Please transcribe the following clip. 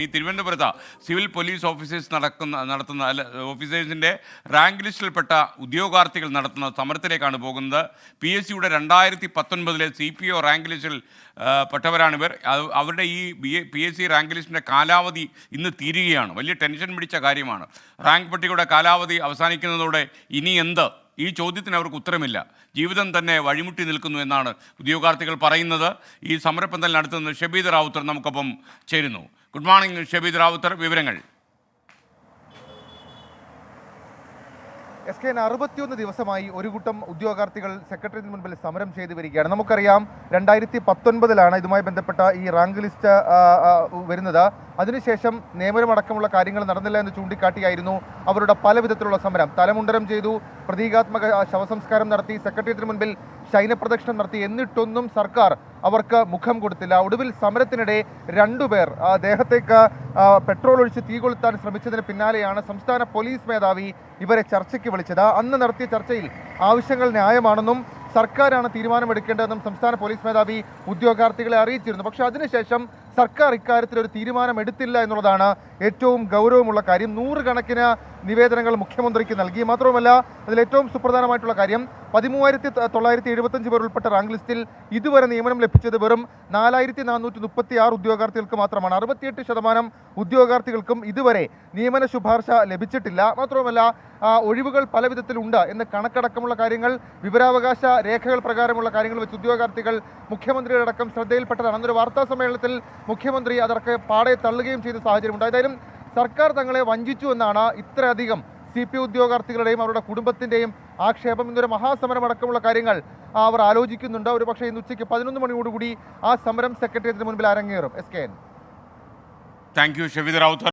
ഈ തിരുവനന്തപുരത്ത് civil police നടത്തുന്ന ഓഫീസേഴ്സിൻ്റെ റാങ്ക് ലിസ്റ്റിൽപ്പെട്ട ഉദ്യോഗാർത്ഥികൾ നടത്തുന്ന സമരത്തിലേക്കാണ് പോകുന്നത്. PSCയുടെ 2019 CPO റാങ്ക് ലിസ്റ്റിൽ പെട്ടവരാണിവർ. അവരുടെ ഈ PSC റാങ്ക് ലിസ്റ്റിൻ്റെ കാലാവധി ഇന്ന് തീരുകയാണ്. വലിയ ടെൻഷൻ പിടിച്ച കാര്യമാണ്. റാങ്ക് പട്ടികയുടെ കാലാവധി അവസാനിക്കുന്നതോടെ ഇനി എന്ത്? ഈ ചോദ്യത്തിന് അവർക്ക് ഉത്തരമില്ല. ജീവിതം തന്നെ വഴിമുട്ടി നിൽക്കുന്നു എന്നാണ് ഉദ്യോഗാർത്ഥികൾ പറയുന്നത്. ഈ സമരപ്പന്തൽ നടത്തുന്ന ഷബീദ് റാവുത്തർ നമുക്കൊപ്പം ചേരുന്നു. ഗുഡ് മോർണിംഗ് ഷബീദ് റാവുത്തർ, വിവരങ്ങൾ. SK 61 ദിവസമായി ഒരു കൂട്ടം ഉദ്യോഗാർത്ഥികൾ സെക്രട്ടറിയേറ്റിന് മുൻപിൽ സമരം ചെയ്തു വരികയാണ്. നമുക്കറിയാം 2019 ഇതുമായി ബന്ധപ്പെട്ട ഈ റാങ്ക് ലിസ്റ്റ് വരുന്നത്. അതിനുശേഷം നിയമനമടക്കമുള്ള കാര്യങ്ങൾ നടന്നില്ല എന്ന് ചൂണ്ടിക്കാട്ടിയായിരുന്നു അവരുടെ പല വിധത്തിലുള്ള സമരം. തലമുണ്ടനം ചെയ്തു, പ്രതീകാത്മക ശവസംസ്കാരം നടത്തി, സെക്രട്ടറിയേറ്റിന് മുൻപിൽ ശയനപ്രദക്ഷിണം നടത്തി. എന്നിട്ടൊന്നും സർക്കാർ അവർക്ക് മുഖം കൊടുത്തില്ല. ഒടുവിൽ സമരത്തിനിടെ 2 പേർ ദേഹത്തേക്ക് പെട്രോൾ ഒഴിച്ച് തീ കൊളുത്താൻ ശ്രമിച്ചതിന് പിന്നാലെയാണ് സംസ്ഥാന പോലീസ് മേധാവി ഇവരെ ചർച്ചയ്ക്ക് വിളിച്ചത്. അന്ന് നടത്തിയ ചർച്ചയിൽ ആവശ്യങ്ങൾ ന്യായമാണെന്നും സർക്കാരാണ് തീരുമാനമെടുക്കേണ്ടതെന്നും സംസ്ഥാന പോലീസ് മേധാവി ഉദ്യോഗാർത്ഥികളെ അറിയിച്ചിരുന്നു. പക്ഷേ അതിനുശേഷം സർക്കാർ ഇക്കാര്യത്തിൽ ഒരു തീരുമാനം എടുത്തില്ല എന്നുള്ളതാണ് ഏറ്റവും ഗൗരവമുള്ള കാര്യം. 100 കണക്കിന് നിവേദനങ്ങൾ മുഖ്യമന്ത്രിക്ക് നൽകി. മാത്രവുമല്ല, അതിൽ ഏറ്റവും സുപ്രധാനമായിട്ടുള്ള കാര്യം 13,975 പേർ ഉൾപ്പെട്ട റാങ്ക് ലിസ്റ്റിൽ ഇതുവരെ നിയമനം ലഭിച്ചത് വെറും 4,436 ഉദ്യോഗാർത്ഥികൾക്ക് മാത്രമാണ്. 68% ഉദ്യോഗാർത്ഥികൾക്കും ഇതുവരെ നിയമന ശുപാർശ ലഭിച്ചിട്ടില്ല. മാത്രവുമല്ല, ഒഴിവുകൾ പല വിധത്തിലുണ്ട് എന്ന് കണക്കടക്കമുള്ള കാര്യങ്ങൾ, വിവരാവകാശ രേഖകൾ പ്രകാരമുള്ള കാര്യങ്ങൾ വെച്ച് ഉദ്യോഗാർത്ഥികൾ മുഖ്യമന്ത്രിയുടെ അടക്കം ശ്രദ്ധയിൽപ്പെട്ടതാണ്. അന്നൊരു വാർത്താ സമ്മേളനത്തിൽ മുഖ്യമന്ത്രി അതൊക്കെ പാടെ തള്ളുകയും ചെയ്ത സാഹചര്യമുണ്ട്. ഏതായാലും സർക്കാർ തങ്ങളെ വഞ്ചിച്ചു എന്നാണ് ഇത്രയധികം CPO ഉദ്യോഗാർത്ഥികളുടെയും അവരുടെ കുടുംബത്തിൻ്റെയും ആക്ഷേപം. ഇന്നൊരു മഹാസമരം അടക്കമുള്ള കാര്യങ്ങൾ അവർ ആലോചിക്കുന്നുണ്ട്. ഒരു പക്ഷേ ഇന്ന് ഉച്ചയ്ക്ക് 11 മണിയോടുകൂടി ആ സമരം സെക്രട്ടേറിയറ്റിന് മുൻപിൽ അരങ്ങേറും. SKN. Thank you Shabeed Rawther.